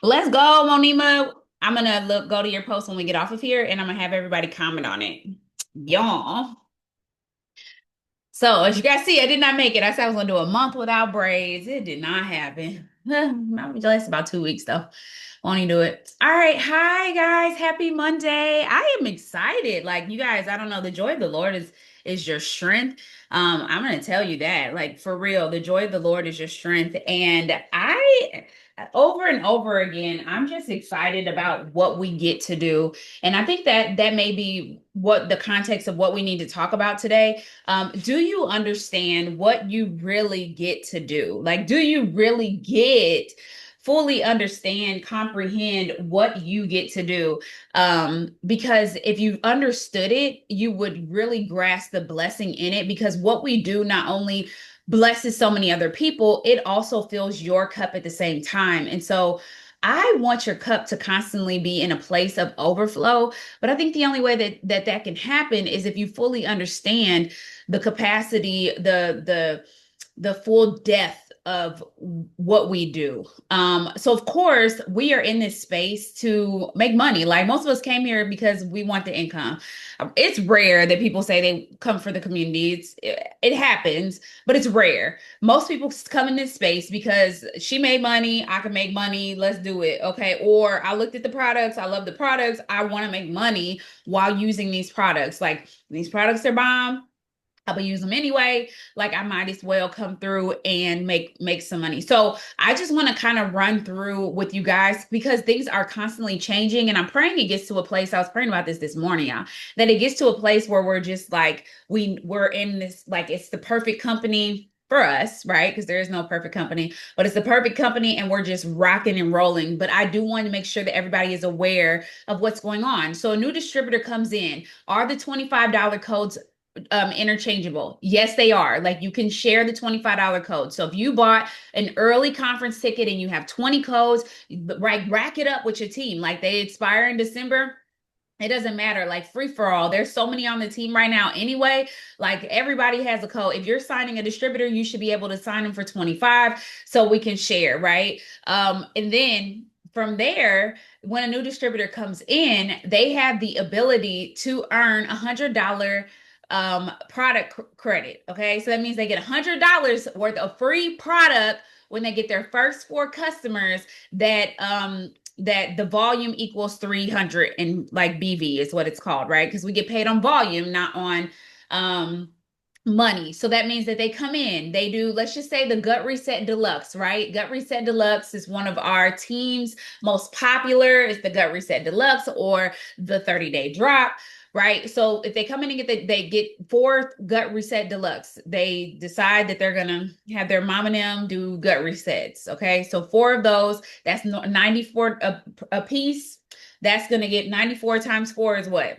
Let's go, Monima. I'm gonna go to your post when we get off of here, and I'm gonna have everybody comment on it. Y'all. So as you guys see, I did not make it. I said I was gonna do a month without braids. It did not happen. I'll be last about 2 weeks though. Won't even do it. All right. Hi guys. Happy Monday. I am excited. Like you guys, I don't know. The joy of the Lord is your strength. I'm gonna tell you that. Like for real, the joy of the Lord is your strength. And I over and over again, I'm just excited about what we get to do. And I think that that may be what the context of what we need to talk about today. Do you understand what you really get to do? Like, do you really fully understand, comprehend what you get to do? Because if you understood it, you would really grasp the blessing in it. Because what we do not only blesses so many other people, it also fills your cup at the same time. And so I want your cup to constantly be in a place of overflow, but I think the only way that can happen is if you fully understand the capacity, the full depth of what we do. So of course we are in this space to make money. Like most of us came here because we want the income. It's rare that people say they come for the community. It happens, but it's rare. Most people come in this space because she made money, I can make money, let's do it. Okay. Or I looked at the products, I love the products, I want to make money while using these products. Like these products are bomb. I'll be using them anyway. Like I might as well come through and make some money. So I just want to kind of run through with you guys because things are constantly changing, and I'm praying it gets to a place. I was praying about this morning, y'all, that it gets to a place where we're just like we're in this like it's the perfect company for us, right? Because there is no perfect company, but it's the perfect company, and we're just rocking and rolling. But I do want to make sure that everybody is aware of what's going on. So a new distributor comes in. Are the $25 codes interchangeable? Yes, they are. Like you can share the $25 code. So if you bought an early conference ticket and you have 20 codes, right, rack it up with your team. Like they expire in December. It doesn't matter, like free for all. There's so many on the team right now anyway. Like everybody has a code. If you're signing a distributor, you should be able to sign them for 25 so we can share, right? And then from there, when a new distributor comes in, they have the ability to earn $100 product credit. Okay. So that means they get $100 worth of free product when they get their first 4 customers that the volume equals 300 and like BV is what it's called, right? Because we get paid on volume, not on money. So that means that they come in, they do, let's just say the Gut Reset Deluxe, right? Gut Reset Deluxe is one of our team's most popular. It's the Gut Reset Deluxe or the 30-day drop. Right. So if they come in and they get 4 Gut Reset Deluxe, they decide that they're gonna have their mom and them do gut resets. Okay. So 4 of those, that's 94 a piece. That's gonna get 94 times 4 is what?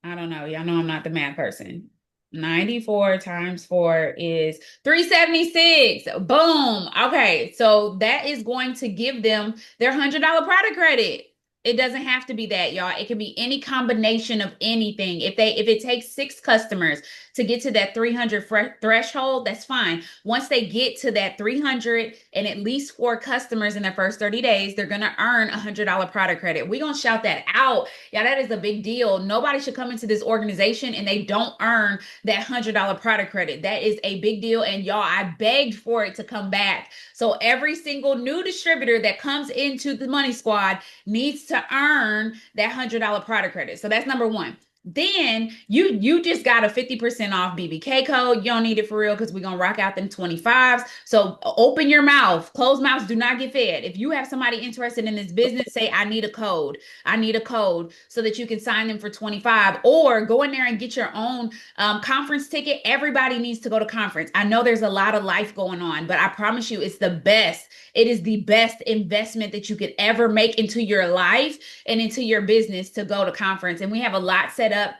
I don't know. Y'all know I'm not the math person. 94 times 4 is 376. Boom. Okay. So that is going to give them their $100 product credit. It doesn't have to be that, y'all. It can be any combination of anything. If it takes 6 customers to get to that 300 threshold, that's fine. Once they get to that 300 and at least 4 customers in their first 30 days, they're going to earn $100 product credit. We're going to shout that out. Yeah, that is a big deal. Nobody should come into this organization and they don't earn that $100 product credit. That is a big deal. And y'all, I begged for it to come back. So every single new distributor that comes into the Money Squad needs to earn that $100 product credit. So that's number one. Then you just got a 50% off BBK code. You don't need it for real because we're gonna rock out them 25s. So open your mouth. Closed mouths do not get fed. If you have somebody interested in this business, say I need a code. I need a code so that you can sign them for 25 or go in there and get your own conference ticket. Everybody needs to go to conference. I know there's a lot of life going on, but I promise you it's the best. It is the best investment that you could ever make into your life and into your business to go to conference. And we have a lot set up.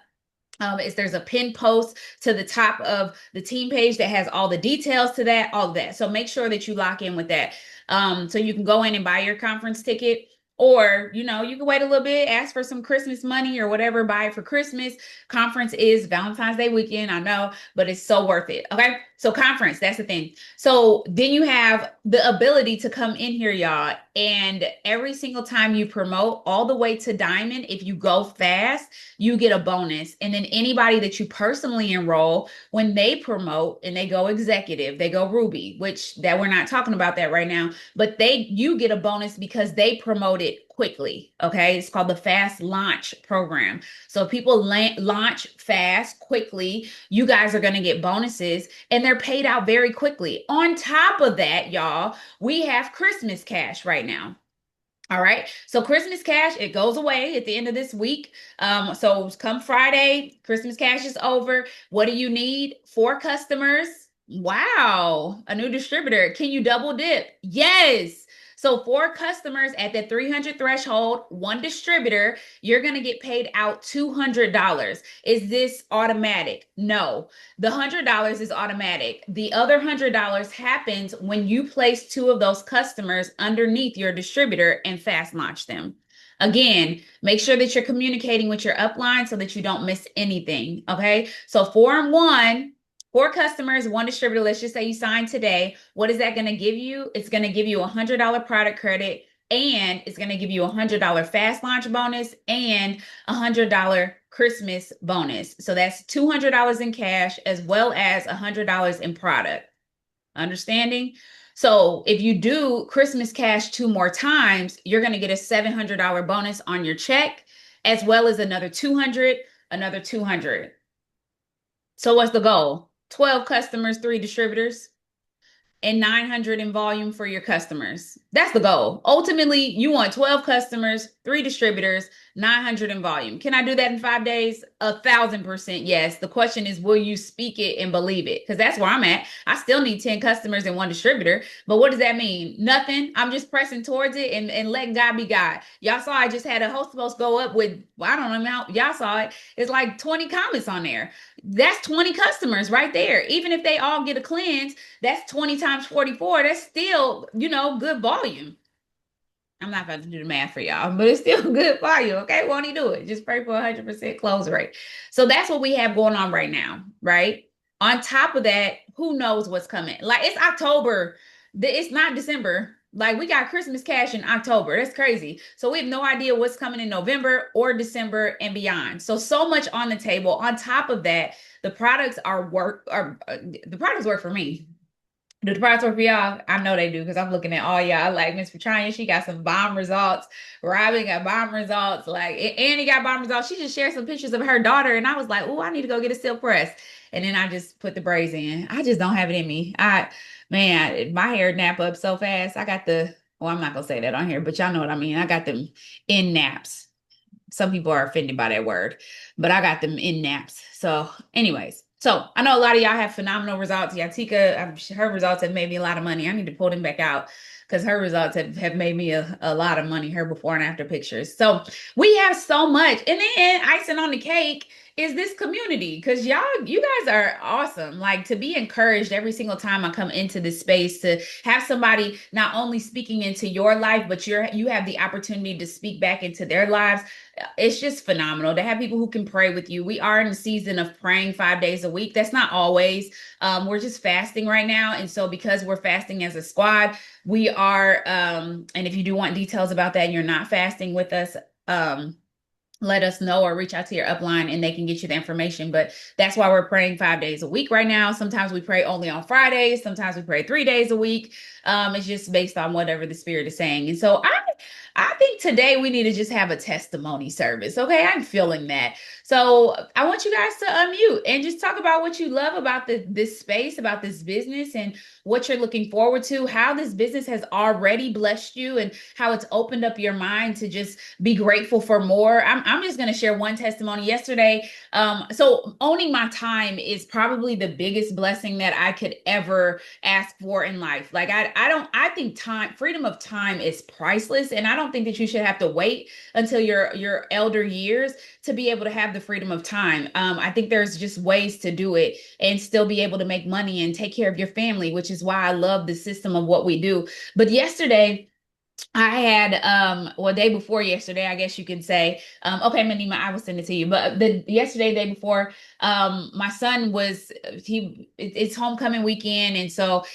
There's a pin post to the top of the team page that has all the details to that, all of that. So make sure that you lock in with that. So you can go in and buy your conference ticket. Or, you know, you can wait a little bit, ask for some Christmas money or whatever, buy it for Christmas. Conference is Valentine's Day weekend, I know, but it's so worth it. Okay. So conference, that's the thing. So then you have the ability to come in here, y'all, and every single time you promote all the way to diamond, if you go fast, you get a bonus. And then anybody that you personally enroll, when they promote and they go executive, they go ruby, which that we're not talking about that right now, but you get a bonus because they promote it quickly. Okay. It's called the fast launch program. So people launch fast, quickly. You guys are going to get bonuses and they're paid out very quickly. On top of that, y'all, we have Christmas cash right now. All right. So Christmas cash, it goes away at the end of this week. So come Friday, Christmas cash is over. What do you need? 4 customers. Wow. A new distributor. Can you double dip? Yes. So 4 customers at the 300 threshold, 1 distributor, you're going to get paid out $200. Is this automatic? No. The $100 is automatic. The other $100 happens when you place 2 of those customers underneath your distributor and fast launch them. Again, make sure that you're communicating with your upline so that you don't miss anything. Okay. So 4 and 1, 4 customers, 1 distributor. Let's just say you signed today. What is that going to give you? It's going to give you $100 product credit, and it's going to give you $100 fast launch bonus and $100 Christmas bonus. So that's $200 in cash as well as $100 in product. Understanding? So if you do Christmas cash 2 more times, you're going to get a $700 bonus on your check, as well as another 200, another 200. So what's the goal? 12 customers, 3 distributors, and 900 in volume for your customers. That's the goal. Ultimately, you want 12 customers, 3 distributors, 900 in volume. Can I do that in 5 days? 1,000% yes. The question is, will you speak it and believe it? Because that's where I'm at. I still need 10 customers and 1 distributor. But what does that mean? Nothing. I'm just pressing towards it and letting God be God. Y'all saw I just had a host post go up with, well, I don't know how y'all saw it. It's like 20 comments on there. That's 20 customers right there. Even if they all get a cleanse, that's 20 times 44. That's still, good volume. I'm not about to do the math for y'all, but it's still good volume. Okay. Won't he do it? Just pray for 100% close rate. So that's what we have going on right now. Right. On top of that, who knows what's coming? Like it's October. It's not December. Like we got Christmas cash in October. That's crazy. So we have no idea what's coming in November or December and beyond. So much on the table. On top of that, the products the products work for me. Do the products work for y'all? I know they do because I'm looking at all y'all. Like Miss Petrania, she got some bomb results. Robin got bomb results. Like Annie got bomb results. She just shared some pictures of her daughter, and I was like, "Oh, I need to go get a silk press." And then I just put the braids in. I just don't have it in me. Man, my hair nap up so fast. I got well, I'm not gonna say that on here, but y'all know what I mean. I got them in naps. Some people are offended by that word, but I got them in naps. So, anyways. So I know a lot of y'all have phenomenal results. Yatika, her results have made me a lot of money. I need to pull them back out because her results have made me a lot of money, her before and after pictures. So we have so much. And then icing on the cake is this community because you guys are awesome. Like to be encouraged every single time I come into this space to have somebody not only speaking into your life, but you have the opportunity to speak back into their lives. It's just phenomenal to have people who can pray with you. We are in a season of praying 5 days a week. That's not always. We're just fasting right now. And so because we're fasting as a squad, we are, and if you do want details about that and you're not fasting with us, let us know or reach out to your upline and they can get you the information. But that's why we're praying 5 days a week right now. Sometimes we pray only on Fridays. Sometimes we pray 3 days a week. It's just based on whatever the Spirit is saying. And so I think today we need to just have a testimony service. Okay. I'm feeling that. So I want you guys to unmute and just talk about what you love about this space, about this business, and what you're looking forward to, how this business has already blessed you and how it's opened up your mind to just be grateful for more. I'm just going to share one testimony yesterday. So owning my time is probably the biggest blessing that I could ever ask for in life. Like I think freedom of time is priceless. And I don't think that you should have to wait until your elder years to be able to have the freedom of time. I think there's just ways to do it and still be able to make money and take care of your family, which is why I love the system of what we do. But yesterday, I had well, day before yesterday, I guess you could say. Okay, Manima, I will send it to you. But the yesterday, day before, my son was it's homecoming weekend, and so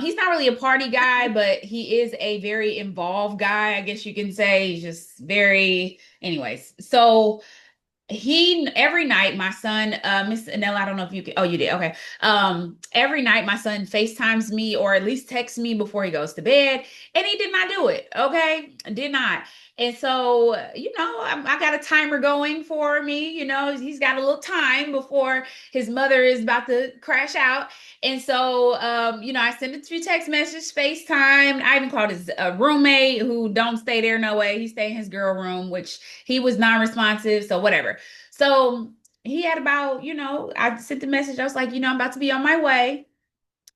he's not really a party guy, but he is a very involved guy, I guess you can say. He's just very, anyways. So he every night my son Miss Anella, I don't know if you can, oh, you did, okay. Every night my son FaceTimes me or at least texts me before he goes to bed, and he did not do it. Okay, did not. And so I got a timer going for me. He's got a little time before his mother is about to crash out. And so I sent a few text messages, FaceTime. I even called his roommate who don't stay there, no way, he stay in his girl room, which he was non-responsive, so whatever. So he had about, I sent the message. I was like, I'm about to be on my way.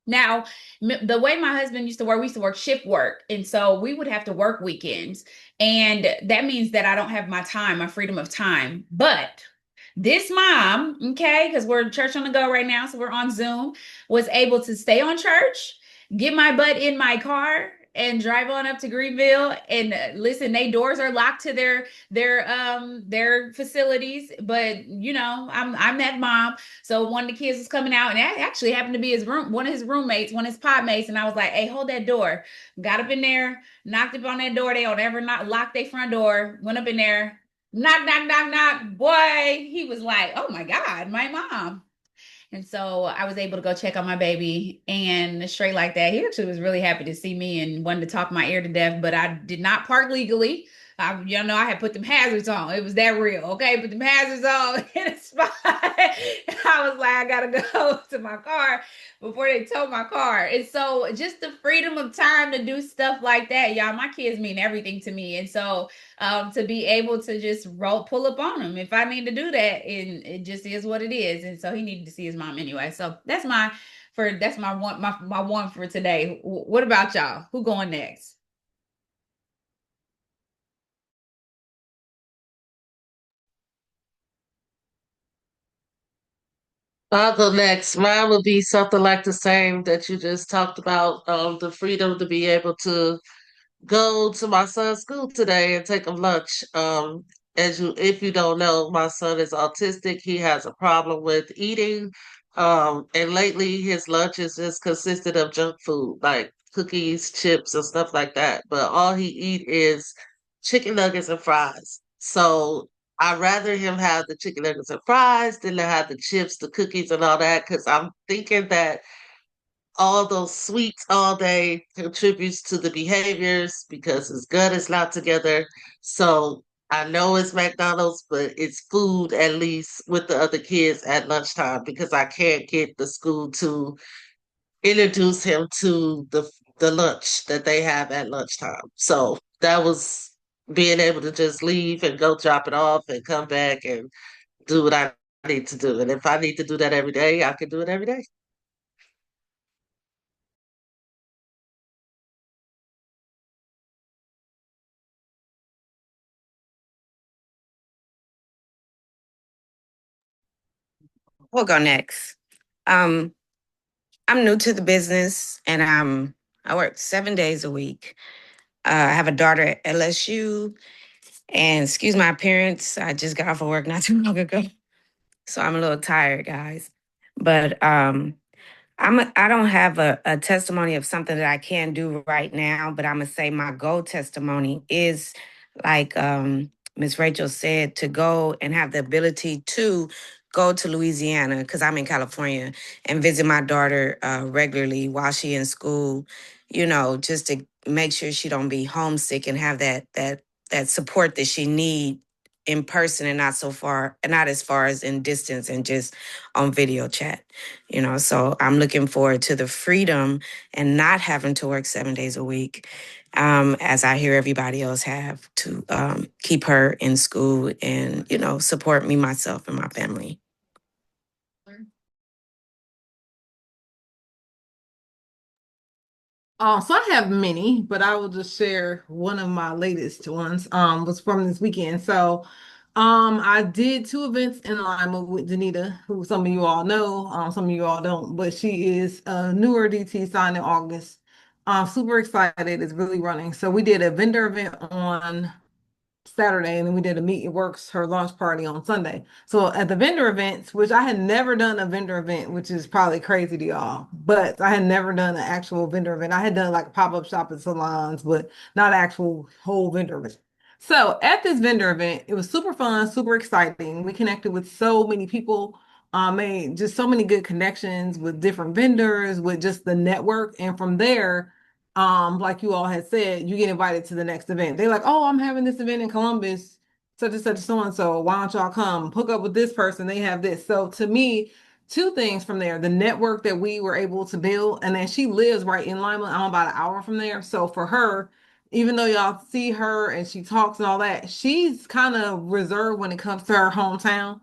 Now, the way my husband used to work, we used to work shift work. And so we would have to work weekends. And that means that I don't have my time, my freedom of time. But this mom, okay, because we're church on the go right now, so we're on Zoom, was able to stay on church, get my butt in my car, and drive on up to Greenville. And listen, they doors are locked to their facilities, but I'm that mom. So one of the kids was coming out, and that actually happened to be one of his roommates, one of his pod mates. And I was like, "Hey, hold that door." Got up in there, knocked up on that door. They don't ever not lock their front door. Went up in there, knock, knock, knock, knock. Boy, he was like, "Oh my God, my mom." And so I was able to go check on my baby, and straight like that. He actually was really happy to see me and wanted to talk my ear to death, but I did not park legally. I had put them hazards on. It was that real. Okay. Put them hazards on in a spot. I was like, I gotta go to my car before they tow my car. And so just the freedom of time to do stuff like that, y'all, my kids mean everything to me. And so to be able to just pull up on him if I need to do that, and it just is what it is. And so he needed to see his mom anyway. So that's my one for today. What about y'all? Who going next? I'll go next. Mine will be something like the same that you just talked about, the freedom to be able to go to my son's school today and take him lunch. If you don't know, my son is autistic. He has a problem with eating. And lately his lunch is just consisted of junk food, like cookies, chips, and stuff like that. But all he eat is chicken nuggets and fries. So I'd rather him have the chicken nuggets and fries than to have the chips, the cookies, and all that, because I'm thinking that all those sweets all day contributes to the behaviors because his gut is not together. So I know it's McDonald's, but it's food at least with the other kids at lunchtime because I can't get the school to introduce him to the lunch that they have at lunchtime. So that was being able to just leave and go drop it off and come back and do what I need to do. And if I need to do that every day, I can do it every day. We'll go next. Um, I'm new to the business and I work 7 days a week. I have a daughter at LSU, and excuse my appearance. I just got off of work not too long ago, so I'm a little tired, guys. But I don't have a testimony of something that I can do right now, but I'm gonna say my goal testimony is like Miss Rachel said, to go and have the ability to go to Louisiana because I'm in California and visit my daughter regularly while she in school. Just to make sure she don't be homesick and have that support that she need in person and not so far, and not as far as in distance and just on video chat. So I'm looking forward to the freedom and not having to work 7 days a week, as I hear everybody else have to keep her in school and, support me, myself, and my family. So I have many, but I will just share one of my latest ones. Was from this weekend. So, I did two events in Lima with Danita, who some of you all know, some of you all don't, but she is a newer DT signed in August. I'm super excited. It's really running. So we did a vendor event on Saturday, and then we did a Meet It Works her launch party on Sunday. So at the vendor events, which I had never done a vendor event, which is probably crazy to y'all, but I had never done an actual vendor event. I had done like a pop-up shop at salons, but not actual whole vendor event. So at this vendor event, it was super fun, super exciting. We connected with so many people, made just so many good connections with different vendors, with just the network. And from there, like you all had said, you get invited to the next event. They're like, oh, I'm having this event in Columbus, such and such, so and so. Why don't y'all come hook up with this person? They have this. So to me, two things from there: the network that we were able to build, and then she lives right in Lima. I'm about an hour from there. So for her, even though y'all see her and she talks and all that, she's kind of reserved when it comes to her hometown.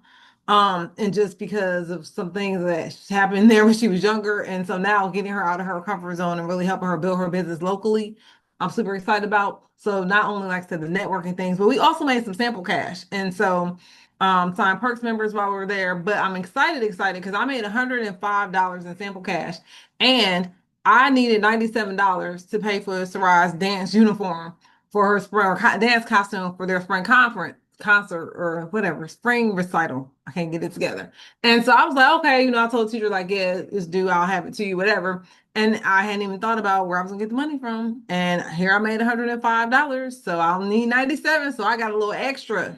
And just because of some things that happened there when she was younger. And so now getting her out of her comfort zone and really helping her build her business locally, I'm super excited about. So not only like I said, the networking things, but we also made some sample cash. And so signed Perks members while we were there. But I'm excited because I made $105 in sample cash. And I needed $97 to pay for Sarai's dance uniform for her spring or dance costume for their spring conference concert or whatever, spring recital. I can't get it together. And so I was like, okay, I told the teacher, like, yeah, it's due, I'll have it to you, whatever. And I hadn't even thought about where I was gonna get the money from. And here I made $105. So I'll need 97. So I got a little extra.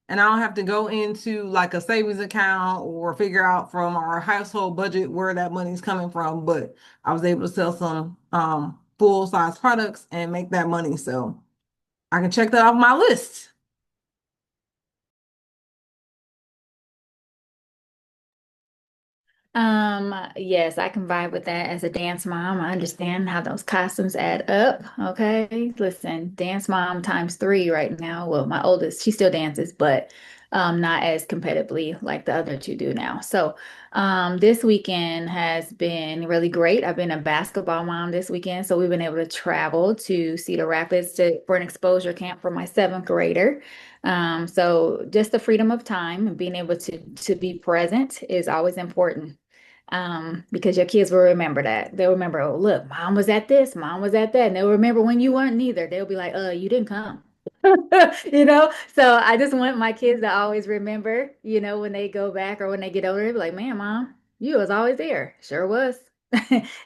And I don't have to go into like a savings account or figure out from our household budget where that money's coming from. But I was able to sell some full size products and make that money. So I can check that off my list. Yes, I can vibe with that as a dance mom. I understand how those costumes add up. Okay. Listen, dance mom times three right now. Well, my oldest, she still dances, but not as competitively like the other two do now. So this weekend has been really great. I've been a basketball mom this weekend, so we've been able to travel to Cedar Rapids for an exposure camp for my seventh grader. So just the freedom of time and being able to be present is always important, because your kids will remember that. They'll remember, oh, look, mom was at this, mom was at that. And they'll remember when you weren't neither. They'll be like, you didn't come. So I just want my kids to always remember, when they go back or when they get older, they'll be like, man, mom, you was always there. Sure was.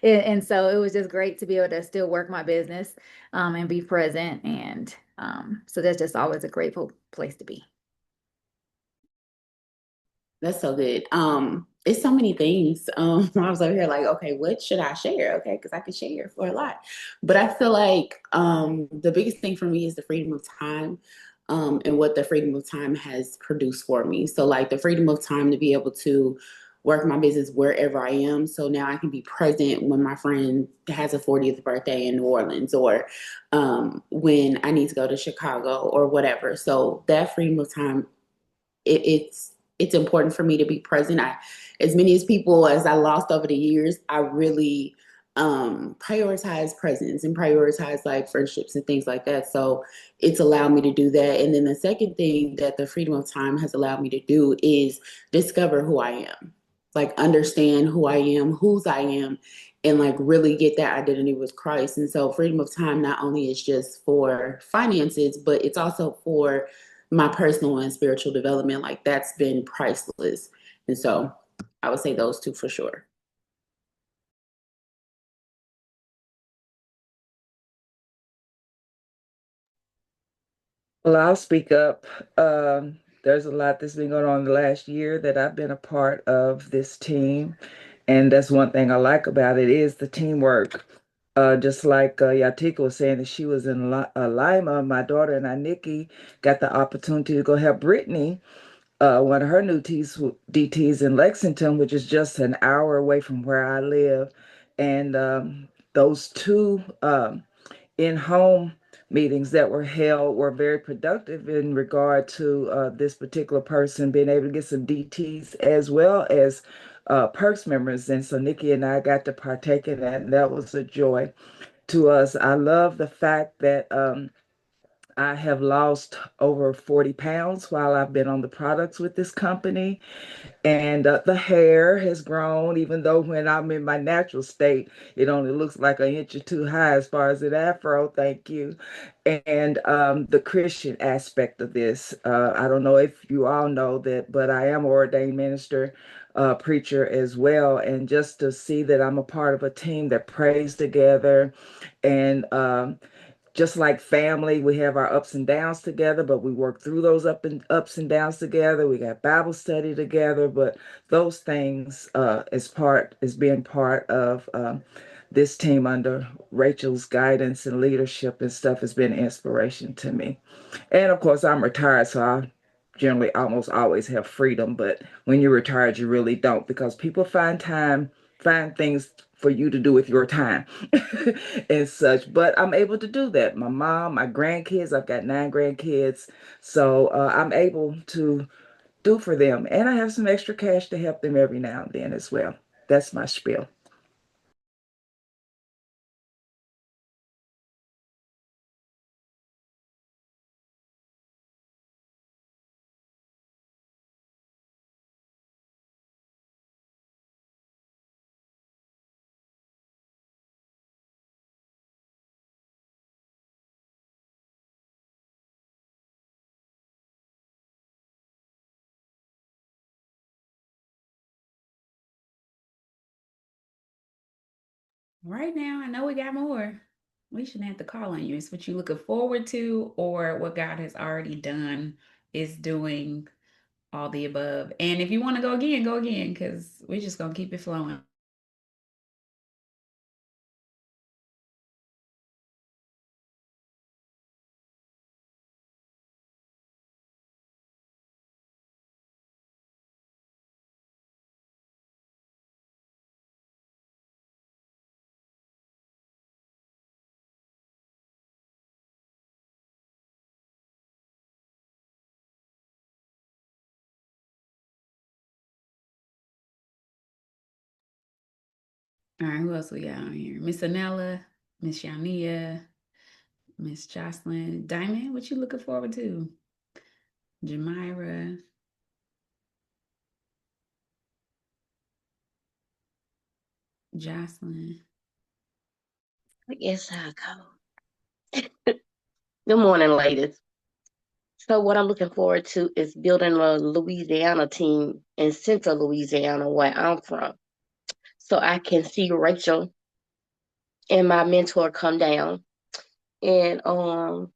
And so it was just great to be able to still work my business, and be present. And so that's just always a grateful place to be. That's so good. It's so many things. I was over here like, okay, what should I share? Okay, because I could share for a lot. But I feel like the biggest thing for me is the freedom of time, and what the freedom of time has produced for me. So like the freedom of time to be able to work my business wherever I am. So now I can be present when my friend has a 40th birthday in New Orleans, or when I need to go to Chicago or whatever. So that freedom of time, it's important for me to be present. As many as people as I lost over the years, I really prioritize presence and prioritize like friendships and things like that. So it's allowed me to do that. And then the second thing that the freedom of time has allowed me to do is discover who I am, like understand who I am, whose I am, and like really get that identity with Christ. And so freedom of time not only is just for finances, but it's also for my personal and spiritual development. Like that's been priceless. And so I would say those two for sure. Well, I'll speak up. There's a lot that's been going on the last year that I've been a part of this team. And that's one thing I like about it is the teamwork. Just like Yatika was saying that she was in Lima, my daughter and I, Nikki, got the opportunity to go help Brittany, one of her new DTs in Lexington, which is just an hour away from where I live. And those two in-home meetings that were held were very productive in regard to this particular person being able to get some DTs as well as Perks members. And so Nikki and I got to partake in that, and that was a joy to us. I love the fact that I have lost over 40 pounds while I've been on the products with this company. And the hair has grown, even though when I'm in my natural state, it only looks like an inch or two high as far as an afro. Thank you. And the Christian aspect of this, I don't know if you all know that, but I am an ordained minister, preacher as well. And just to see that I'm a part of a team that prays together and just like family, we have our ups and downs together, but we work through those ups and downs together. We got Bible study together, but those things as being part of this team under Rachel's guidance and leadership and stuff has been inspiration to me. And of course, I'm retired, so I generally almost always have freedom. But when you're retired, you really don't because people find things for you to do with your time and such. But I'm able to do that. My mom, my grandkids, I've got 9 grandkids. So I'm able to do for them. And I have some extra cash to help them every now and then as well. That's my spiel. Right now, I know we got more. We shouldn't have to call on you. It's what you looking forward to or what God has already done is doing all the above. And if you want to go again, because we're just gonna keep it flowing. All right, who else we got on here? Miss Anella, Miss Shania, Miss Jocelyn. Diamond, what you looking forward to? Jamira. Jocelyn. I guess I'll go. Good morning, ladies. So what I'm looking forward to is building a Louisiana team in Central Louisiana, where I'm from, so I can see Rachel and my mentor come down and show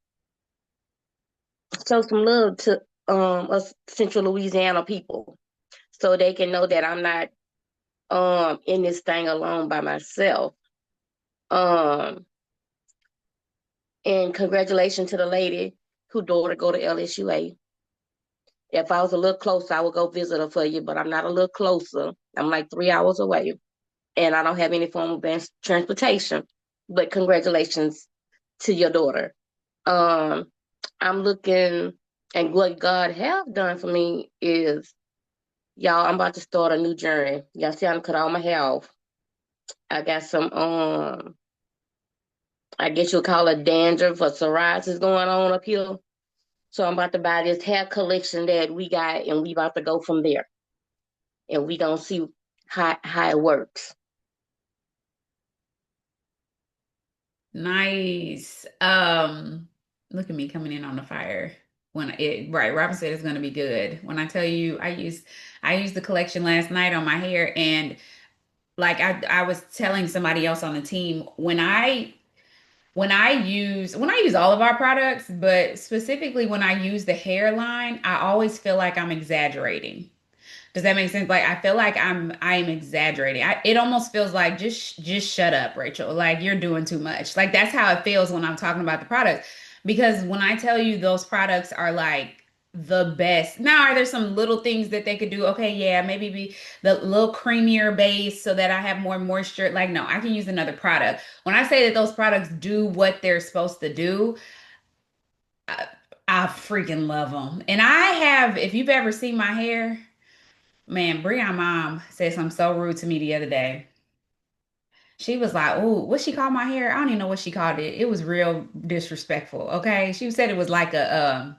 some love to us Central Louisiana people, so they can know that I'm not in this thing alone by myself. Um, and congratulations to the lady whose daughter go to LSUA. If I was a little closer, I would go visit her for you, but I'm not a little closer. I'm like 3 hours away, and I don't have any form of transportation. But congratulations to your daughter. Um, I'm looking, and what God have done for me is, y'all, I'm about to start a new journey. Y'all see, I'm cut all my hair off. I got some, I guess you'll call it dandruff or psoriasis going on up here. So I'm about to buy this hair collection that we got, and we about to go from there. And we gonna see how it works. Nice. Look at me coming in on the fire. Right, Robin said it's gonna be good. When I tell you I used the collection last night on my hair and like I was telling somebody else on the team when I use all of our products, but specifically when I use the hairline, I always feel like I'm exaggerating. Does that make sense? Like I feel like I am exaggerating. It almost feels like just shut up, Rachel. Like you're doing too much. Like that's how it feels when I'm talking about the products. Because when I tell you those products are like the best. Now, are there some little things that they could do? Okay, yeah, maybe be the little creamier base so that I have more moisture. Like, no, I can use another product. When I say that those products do what they're supposed to do, I, I freaking love them. And if you've ever seen my hair. Man, Brian's mom said something so rude to me the other day. She was like, "Oh, what she called my hair? I don't even know what she called it. It was real disrespectful." Okay, she said it was like a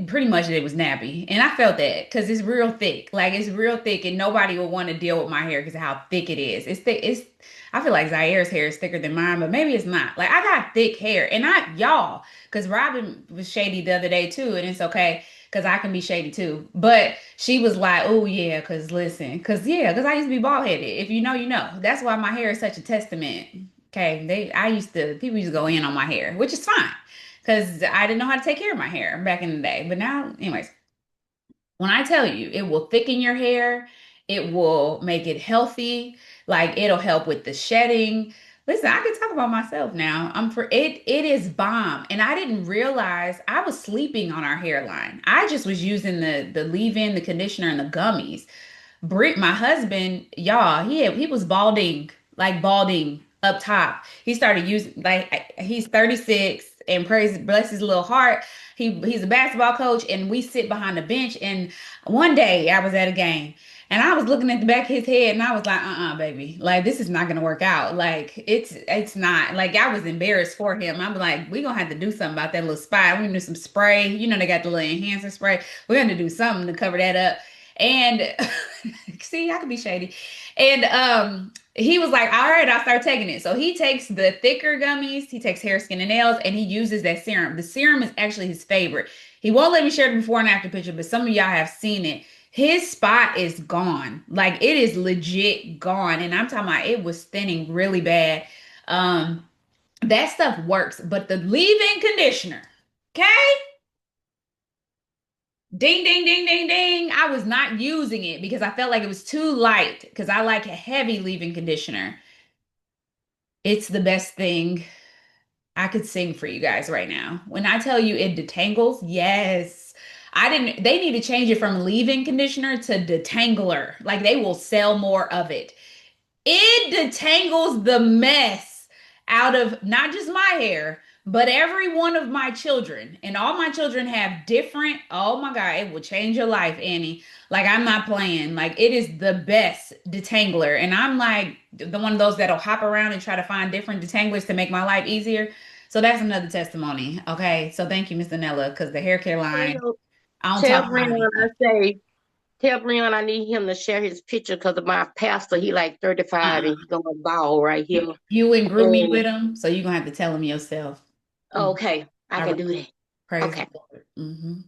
pretty much it was nappy, and I felt that because it's real thick. Like it's real thick, and nobody will want to deal with my hair because of how thick it is. It's thick. It's I feel like Zaire's hair is thicker than mine, but maybe it's not. Like I got thick hair, and not y'all, because Robin was shady the other day too, and it's okay because I can be shady too. But she was like, "Oh yeah, because listen, because I used to be bald headed. If you know, you know. That's why my hair is such a testament." Okay, people used to go in on my hair, which is fine because I didn't know how to take care of my hair back in the day. But now, anyways, when I tell you it will thicken your hair, it will make it healthy, like it'll help with the shedding. Listen, I can talk about myself now. I'm for it. It is bomb. And I didn't realize I was sleeping on our hairline. I just was using the leave-in, the conditioner, and the gummies. Brick, my husband, y'all, he was balding, like balding up top. He started using he's 36 and praise bless his little heart. He's a basketball coach and we sit behind the bench. And one day I was at a game and I was looking at the back of his head and I was like, baby, like this is not gonna work out. Like it's not like I was embarrassed for him. I'm like, we gonna have to do something about that little spot. We're gonna do some spray. You know, they got the little enhancer spray. We're gonna do something to cover that up. And see, I could be shady. And he was like, all right, I'll start taking it. So he takes the thicker gummies, he takes hair, skin, and nails, and he uses that serum. The serum is actually his favorite. He won't let me share the before and after picture, but some of y'all have seen it. His spot is gone. Like it is legit gone. And I'm talking about it was thinning really bad. Um, that stuff works, but the leave-in conditioner, okay? Ding, ding, ding, ding, ding. I was not using it because I felt like it was too light because I like a heavy leave-in conditioner. It's the best thing I could sing for you guys right now. When I tell you it detangles, yes. They need to change it from leave-in conditioner to detangler. Like they will sell more of it. It detangles the mess out of not just my hair, but every one of my children. And all my children have different, oh my God, it will change your life, Annie. Like I'm not playing. Like it is the best detangler. And I'm like the one of those that'll hop around and try to find different detanglers to make my life easier. So that's another testimony. Okay. So thank you, Miss Nella, because the hair care line, I don't Tell talk about Breon I say, tell Breon I need him to share his picture because of my pastor. He like 35 uh-uh. and he going bald right here. You and grew me And with them, so you're gonna have to tell them yourself. Mhm. okay, I All can right. do that. Praise the Okay. Lord. Hmm.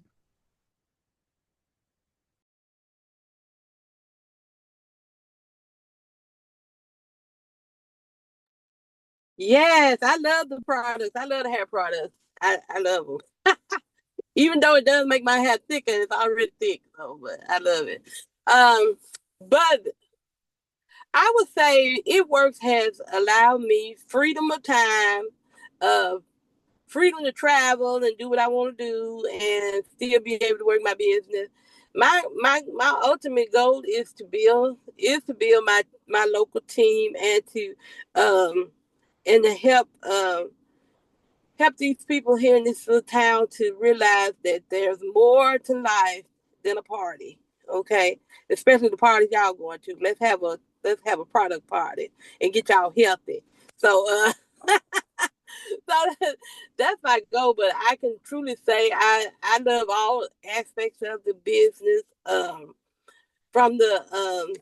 Yes, I love the products. I love the hair products. I love them. Even though it does make my hair thicker, it's already thick. So, but I love it. Um, but I would say It Works has allowed me freedom of time, uh, freedom to travel and do what I want to do, and still be able to work my business. My ultimate goal is to build my local team and to help these people here in this little town to realize that there's more to life than a party. Okay, especially the parties y'all going to. Let's have a product party and get y'all healthy. So so that's my goal. But I can truly say I love all aspects of the business. From the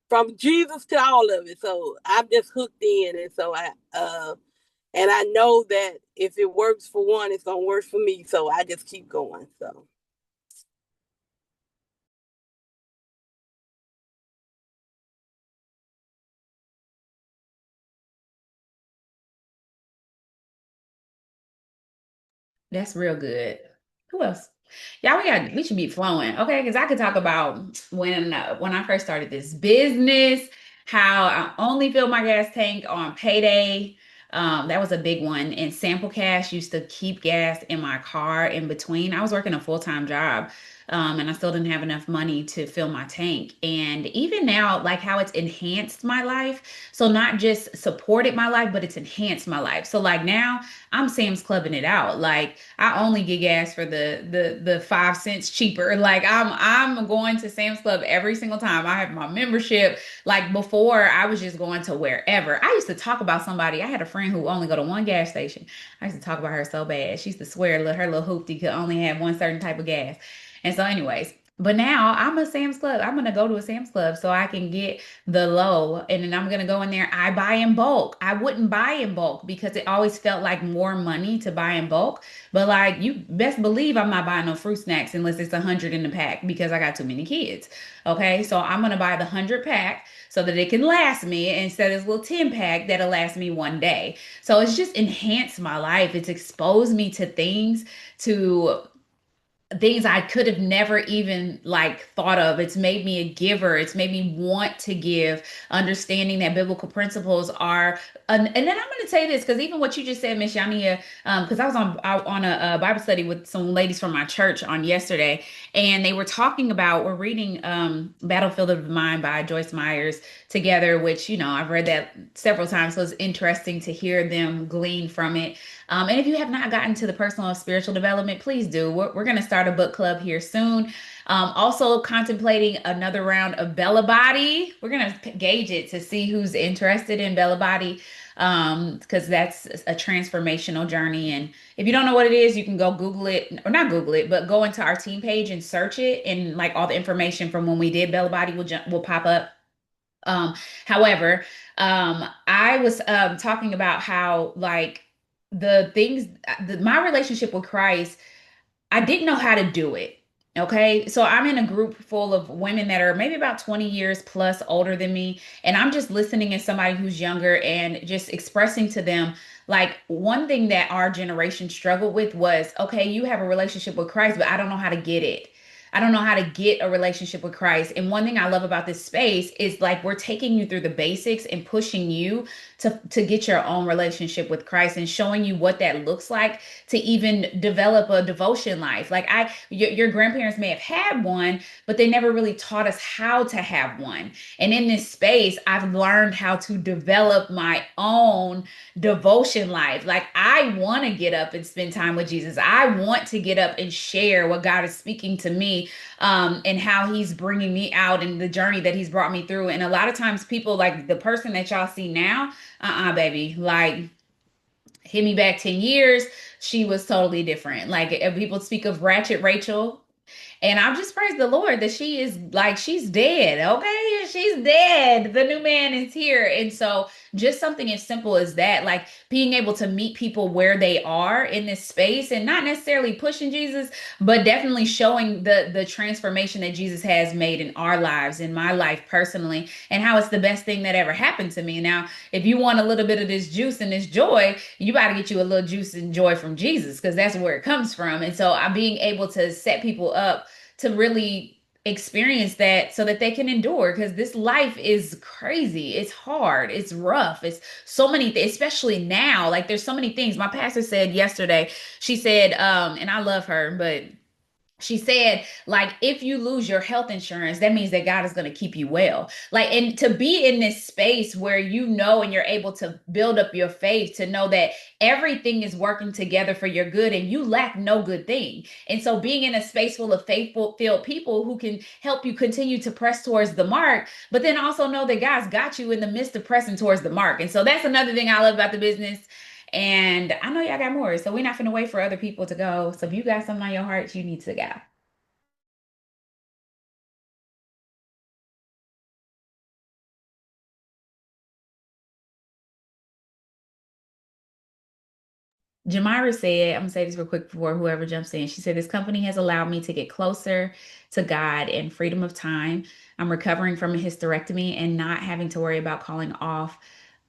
from Jesus to all of it. So I'm just hooked in, and so I know that if it works for one, it's gonna work for me. So I just keep going. So That's real good. Who else? Y'all, we should be flowing, okay? Because I could talk about when I first started this business, how I only filled my gas tank on payday. That was a big one. And Sample Cash used to keep gas in my car in between. I was working a full-time job. And I still didn't have enough money to fill my tank. And even now, like how it's enhanced my life. So not just supported my life, but it's enhanced my life. So like now I'm Sam's Clubbing it out. Like I only get gas for the 5 cents cheaper. Like I'm going to Sam's Club every single time. I have my membership. Like before, I was just going to wherever. I used to talk about somebody. I had a friend who only go to one gas station. I used to talk about her so bad. She used to swear her little hoopty could only have one certain type of gas. And so, anyways, but now I'm a Sam's Club. I'm gonna go to a Sam's Club so I can get the low, and then I'm gonna go in there. I buy in bulk. I wouldn't buy in bulk because it always felt like more money to buy in bulk. But like you best believe I'm not buying no fruit snacks unless it's 100 in the pack because I got too many kids. Okay, so I'm gonna buy the 100 pack so that it can last me instead of this little 10 pack that'll last me one day. So it's just enhanced my life. It's exposed me to things I could have never even like thought of. It's made me a giver. It's made me want to give, understanding that biblical principles are. And then I'm going to say this because even what you just said, Miss Yania, because I was on a Bible study with some ladies from my church on yesterday, and they were talking about we're reading Battlefield of the Mind by Joyce Myers together, which I've read that several times, so it's interesting to hear them glean from it. And if you have not gotten to the personal and spiritual development, please do. We're going to start a book club here soon. Also contemplating another round of Bella Body. We're going to gauge it to see who's interested in Bella Body, because that's a transformational journey. And if you don't know what it is, you can go Google it, or not Google it, but go into our team page and search it, and like all the information from when we did Bella Body will pop up. Um, However, I was talking about how like the things, my relationship with Christ, I didn't know how to do it. Okay. So I'm in a group full of women that are maybe about 20 years plus older than me. And I'm just listening as somebody who's younger and just expressing to them, like, one thing that our generation struggled with was, okay, you have a relationship with Christ, but I don't know how to get it. I don't know how to get a relationship with Christ. And one thing I love about this space is like we're taking you through the basics and pushing you to get your own relationship with Christ and showing you what that looks like to even develop a devotion life. Like your grandparents may have had one, but they never really taught us how to have one. And in this space, I've learned how to develop my own devotion life. Like I want to get up and spend time with Jesus. I want to get up and share what God is speaking to me, and how he's bringing me out and the journey that he's brought me through. And a lot of times people like the person that y'all see now, baby, like hit me back 10 years, she was totally different. Like if people speak of Ratchet Rachel, and I'm just praise the Lord that she is like, she's dead. Okay. She's dead. The new man is here. And so just something as simple as that, like being able to meet people where they are in this space and not necessarily pushing Jesus, but definitely showing the transformation that Jesus has made in our lives, in my life personally, and how it's the best thing that ever happened to me. Now, if you want a little bit of this juice and this joy, you got to get you a little juice and joy from Jesus, because that's where it comes from. And so I'm being able to set people up to really experience that so that they can endure, because this life is crazy. It's hard. It's rough. It's so many things, especially now. Like there's so many things. My pastor said yesterday, she said, and I love her, but she said, like, if you lose your health insurance, that means that God is going to keep you well. Like, and to be in this space where and you're able to build up your faith, to know that everything is working together for your good and you lack no good thing. And so being in a space full of faithful filled people who can help you continue to press towards the mark, but then also know that God's got you in the midst of pressing towards the mark. And so that's another thing I love about the business. And I know y'all got more, so we're not gonna wait for other people to go. So if you got something on your heart, you need to go. Jamira said, I'm gonna say this real quick before whoever jumps in. She said, this company has allowed me to get closer to God and freedom of time. I'm recovering from a hysterectomy, and not having to worry about calling off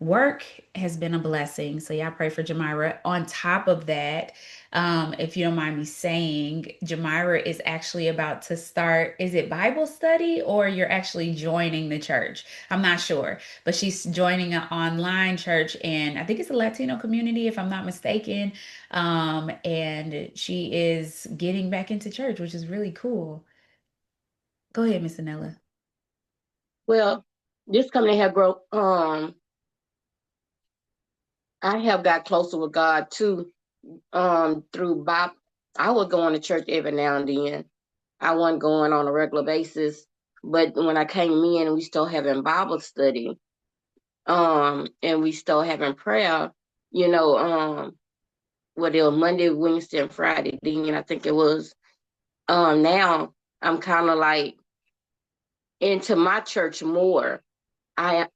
work has been a blessing. So yeah, I pray for Jamira. On top of that, if you don't mind me saying, Jamira is actually about to start, is it Bible study, or you're actually joining the church? I'm not sure, but she's joining an online church, and I think it's a Latino community, if I'm not mistaken. And she is getting back into church, which is really cool. Go ahead, Miss Anella. Well, this company have grown. I have got closer with God too. Through Bob, I was going to church every now and then. I wasn't going on a regular basis, but when I came in, we still having Bible study. And we still having prayer. You know, what it was Monday, Wednesday, and Friday. Then I think it was. Now I'm kind of like into my church more. I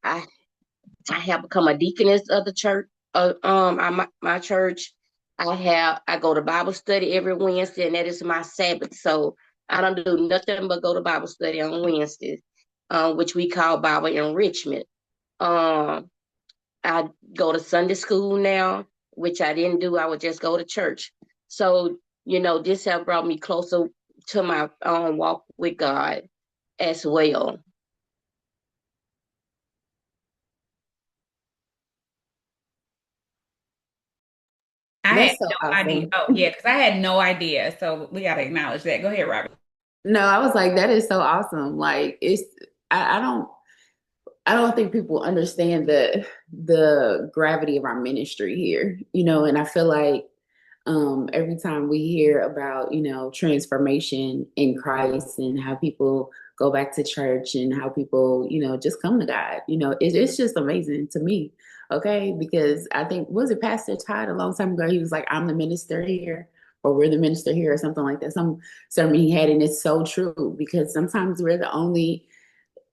have become a deaconess of the church. My church. I go to Bible study every Wednesday, and that is my Sabbath. So I don't do nothing but go to Bible study on Wednesdays, which we call Bible enrichment. Um, I go to Sunday school now, which I didn't do. I would just go to church. So this have brought me closer to my own walk with God as well. I had That's so no idea. awesome. Oh, yeah, because I had no idea. So we got to acknowledge that. Go ahead, Robert. No, I was like, that is so awesome. Like I don't think people understand the gravity of our ministry here, and I feel like every time we hear about, transformation in Christ and how people go back to church and how people, just come to God, it's just amazing to me. Okay. Because I think, was it Pastor Todd a long time ago? He was like, I'm the minister here, or we're the minister here, or something like that. Some sermon he had, and it's so true because sometimes we're the only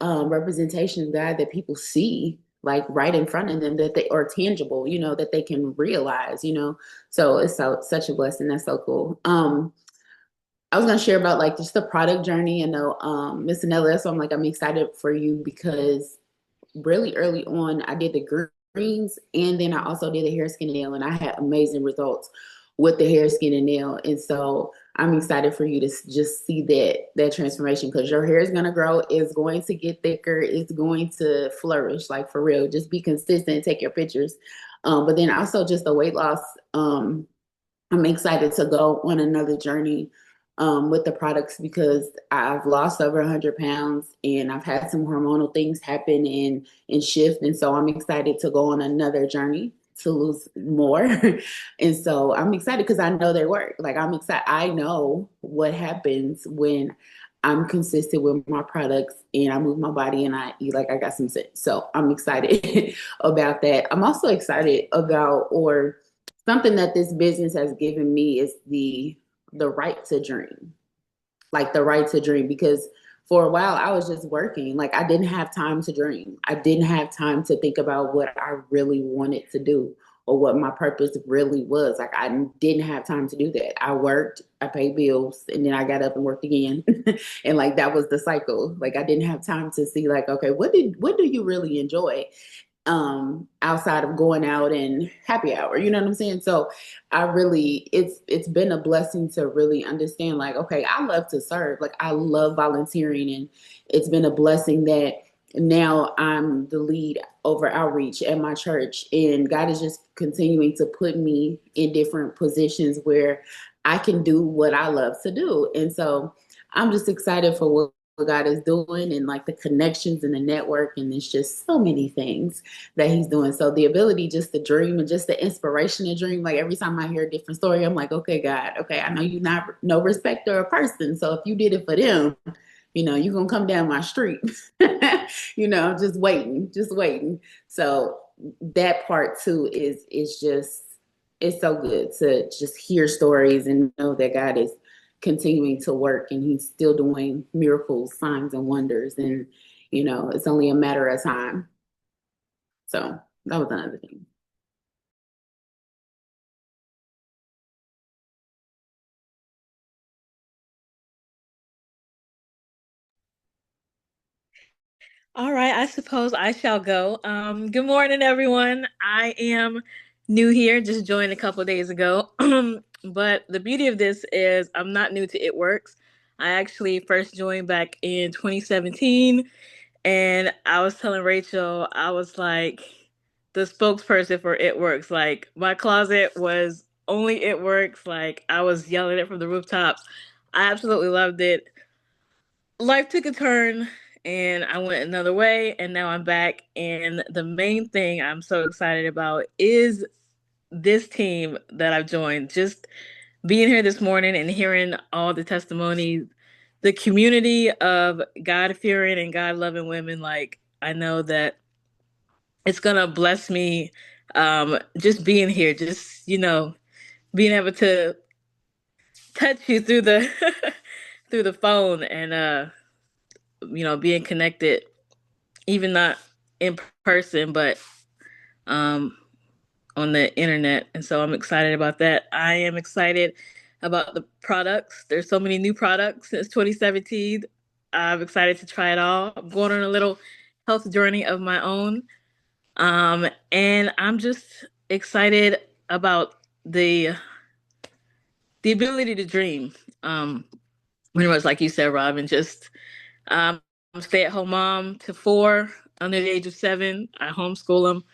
representation of God that people see like right in front of them that they are tangible, that they can realize. So it's such a blessing. That's so cool. I was gonna share about like just the product journey. I know Miss Anella, so I'm excited for you because really early on I did the greens and then I also did the hair, skin, and nail, and I had amazing results with the hair, skin, and nail. And so I'm excited for you to just see that transformation because your hair is gonna grow, it's going to get thicker, it's going to flourish, like for real. Just be consistent, take your pictures. But then also just the weight loss. I'm excited to go on another journey with the products because I've lost over 100 pounds and I've had some hormonal things happen and shift. And so I'm excited to go on another journey to lose more. And so I'm excited because I know they work. Like I'm excited. I know what happens when I'm consistent with my products and I move my body and I eat like I got some sense. So I'm excited about that. I'm also excited about, or something that this business has given me is the right to dream. Like the right to dream, because for a while I was just working. Like I didn't have time to dream. I didn't have time to think about what I really wanted to do or what my purpose really was. Like I didn't have time to do that. I worked, I paid bills, and then I got up and worked again. And like that was the cycle. Like I didn't have time to see like, okay, what do you really enjoy? Outside of going out and happy hour, you know what I'm saying? So it's been a blessing to really understand like, okay, I love to serve, like I love volunteering, and it's been a blessing that now I'm the lead over outreach at my church, and God is just continuing to put me in different positions where I can do what I love to do. And so I'm just excited for what God is doing and like the connections and the network, and it's just so many things that he's doing. So the ability just to dream and just the inspiration to dream, like every time I hear a different story, I'm like, okay, God, okay, I know you're not no respecter of person. So if you did it for them, you're gonna come down my street. Just waiting. So that part too is just, it's so good to just hear stories and know that God is continuing to work and he's still doing miracles, signs, and wonders. And, it's only a matter of time. So that was another thing. All right, I suppose I shall go. Good morning, everyone. I am new here, just joined a couple of days ago. But the beauty of this is I'm not new to It Works. I actually first joined back in 2017, and I was telling Rachel, I was like the spokesperson for It Works. Like my closet was only It Works. Like I was yelling it from the rooftops. I absolutely loved it. life took a turn and I went another way, and now I'm back. And the main thing I'm so excited about is this team that I've joined. Just being here this morning and hearing all the testimonies, the community of God fearing and God loving women. Like, I know that it's gonna bless me, just being here, just, being able to touch you through the through the phone, and being connected, even not in person, but um on the internet. And so I'm excited about that. I am excited about the products. There's so many new products since 2017. I'm excited to try it all. I'm going on a little health journey of my own. And I'm just excited about the ability to dream. Pretty much like you said, Robin, just I'm a stay-at-home mom to 4 under the age of 7. I homeschool them,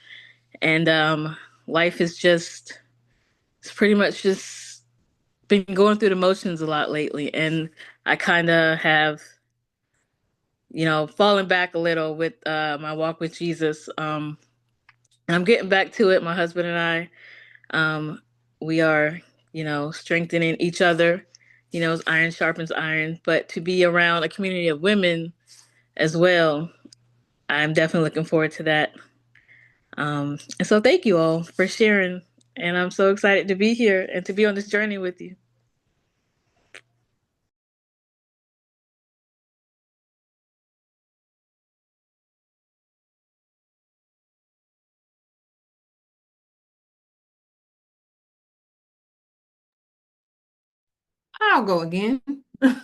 and life is just, it's pretty much just been going through the motions a lot lately, and I kind of have, fallen back a little with my walk with Jesus. And I'm getting back to it. My husband and I, we are, strengthening each other. As iron sharpens iron, but to be around a community of women as well, I'm definitely looking forward to that. And so thank you all for sharing. And I'm so excited to be here and to be on this journey with you. I'll go again. So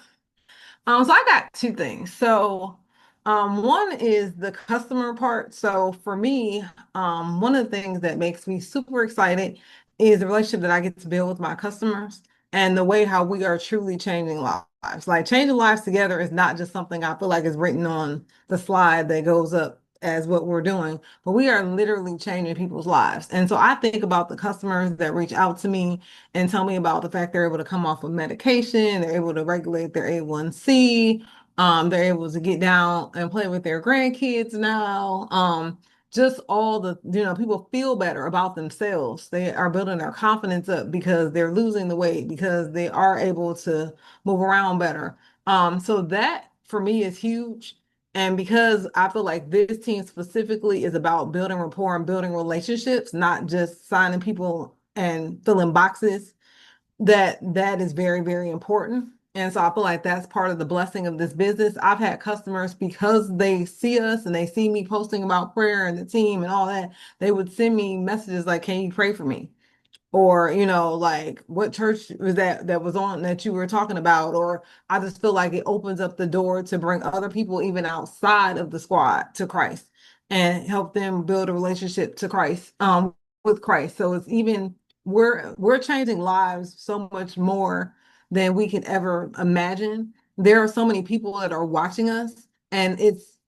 I got two things. So, one is the customer part. So for me, one of the things that makes me super excited is the relationship that I get to build with my customers and the way how we are truly changing lives. Like changing lives together is not just something I feel like is written on the slide that goes up as what we're doing, but we are literally changing people's lives. And so I think about the customers that reach out to me and tell me about the fact they're able to come off of medication, they're able to regulate their A1C, they're able to get down and play with their grandkids now. Just all the, people feel better about themselves. They are building their confidence up because they're losing the weight, because they are able to move around better. So that for me is huge. And because I feel like this team specifically is about building rapport and building relationships, not just signing people and filling boxes, that is very, very important. And so I feel like that's part of the blessing of this business. I've had customers, because they see us and they see me posting about prayer and the team and all that, they would send me messages like, can you pray for me? Or like, what church was that was on that you were talking about? Or I just feel like it opens up the door to bring other people even outside of the squad to Christ and help them build a relationship to Christ, with Christ. So it's even, we're changing lives so much more than we can ever imagine. There are so many people that are watching us, and it's,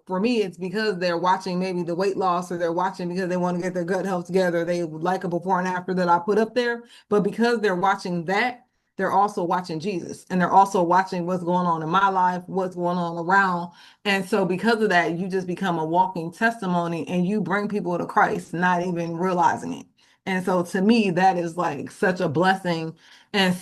for me, it's because they're watching maybe the weight loss, or they're watching because they want to get their gut health together. They would like a before and after that I put up there. But because they're watching that, they're also watching Jesus, and they're also watching what's going on in my life, what's going on around. And so because of that, you just become a walking testimony, and you bring people to Christ, not even realizing it. And so to me, that is like such a blessing, and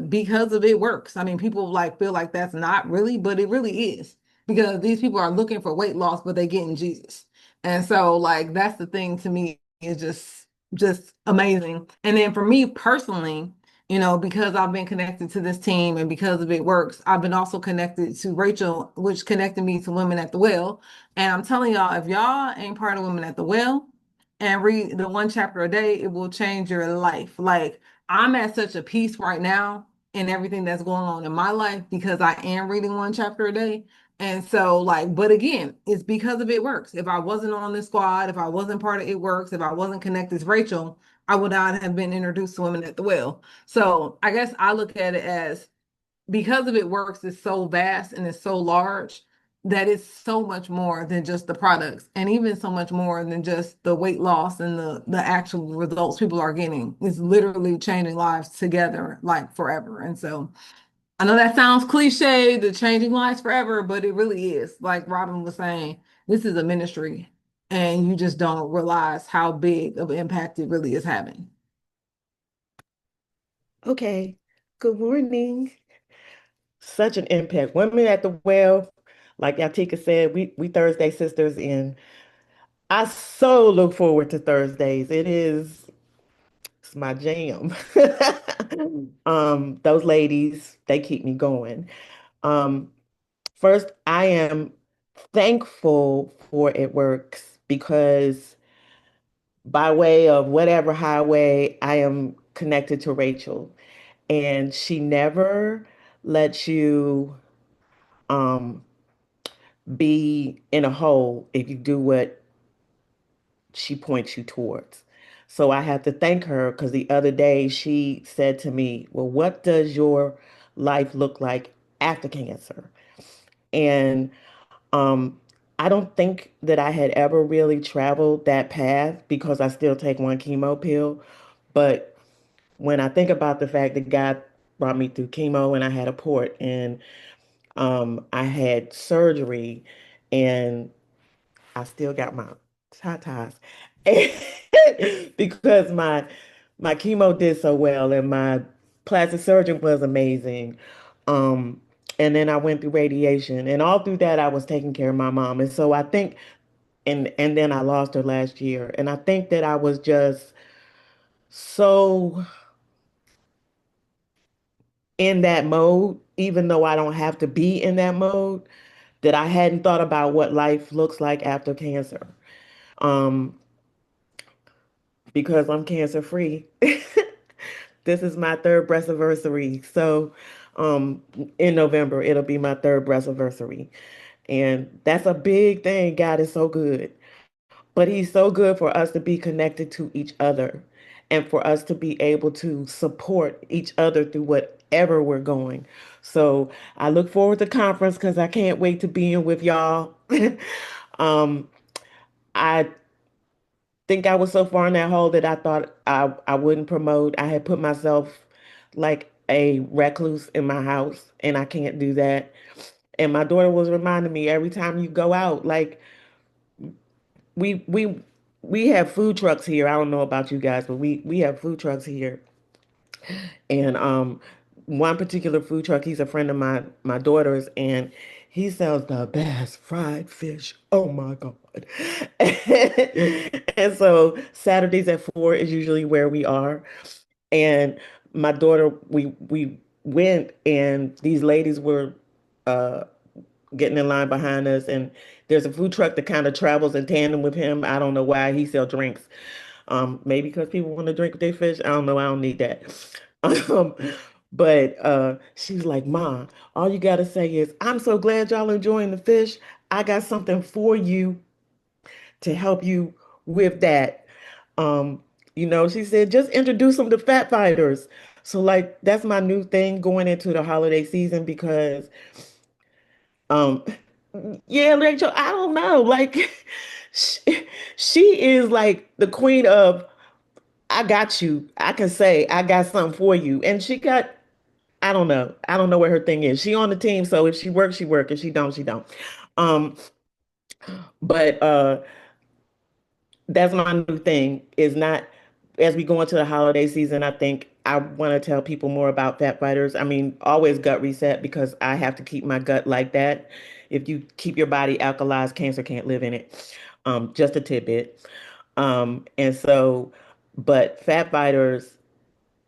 because of it works. I mean, people like feel like that's not really, but it really is, because these people are looking for weight loss, but they get in Jesus. And so like that's the thing to me, is just amazing. And then for me personally, because I've been connected to this team and because of it works, I've been also connected to Rachel, which connected me to Women at the Well. And I'm telling y'all, if y'all ain't part of Women at the Well and read the one chapter a day, it will change your life. Like, I'm at such a peace right now in everything that's going on in my life because I am reading one chapter a day. And so, like, but again, it's because of It Works. If I wasn't on this squad, if I wasn't part of It Works, if I wasn't connected to Rachel, I would not have been introduced to Women at the Well. So I guess I look at it as, because of It Works, is so vast and it's so large that it's so much more than just the products, and even so much more than just the weight loss and the actual results people are getting. It's literally changing lives together like forever. And so I know that sounds cliche, the changing lives forever, but it really is. Like Robin was saying, this is a ministry, and you just don't realize how big of an impact it really is having. Okay. Good morning. Such an impact. Women at the Well, like Yatika said, we Thursday sisters, and I so look forward to Thursdays. It's my jam. Those ladies, they keep me going. Um, First, I am thankful for It Works because by way of whatever highway, I am connected to Rachel, and she never lets you um be in a hole if you do what she points you towards. So I have to thank her because the other day she said to me, "Well, what does your life look like after cancer?" And um, I don't think that I had ever really traveled that path because I still take one chemo pill. But when I think about the fact that God brought me through chemo and I had a port and I had surgery and I still got my tatas because my chemo did so well and my plastic surgeon was amazing. Um, and then I went through radiation, and all through that I was taking care of my mom. And so I think, and then I lost her last year, and I think that I was just so in that mode, even though I don't have to be in that mode, that I hadn't thought about what life looks like after cancer. Um, because I'm cancer free. This is my third breast anniversary. So in November, it'll be my third breast anniversary. And that's a big thing. God is so good. But He's so good for us to be connected to each other and for us to be able to support each other through whatever we're going. So I look forward to conference because I can't wait to be in with y'all. um, I think I was so far in that hole that I thought I wouldn't promote. I had put myself like a recluse in my house, and I can't do that. And my daughter was reminding me every time you go out, like we we we have food trucks here. I don't know about you guys, but we have food trucks here. And one particular food truck, he's a friend of my daughter's, and he sells the best fried fish. Oh my God. And so Saturdays at 4 is usually where we are. And my daughter, we went and these ladies were uh getting in line behind us, and there's a food truck that kind of travels in tandem with him. I don't know why he sells drinks. Maybe because people want to drink with their fish. I don't know. I don't need that. Um, but she's like, "Ma, all you gotta say is, I'm so glad y'all enjoying the fish. I got something for you to help you with that." Um, she said, just introduce them to Fat Fighters. So like that's my new thing going into the holiday season because um yeah, Rachel, I don't know. Like she is like the queen of I got you. I can say I got something for you. And she got, I don't know. I don't know what her thing is. She on the team, so if she works, she work. If she don't, she don't. Um, but that's my new thing is not as we go into the holiday season, I think I want to tell people more about Fat Fighters. I mean, always gut reset because I have to keep my gut like that. If you keep your body alkalized, cancer can't live in it. Just a tidbit. And so, but Fat Fighters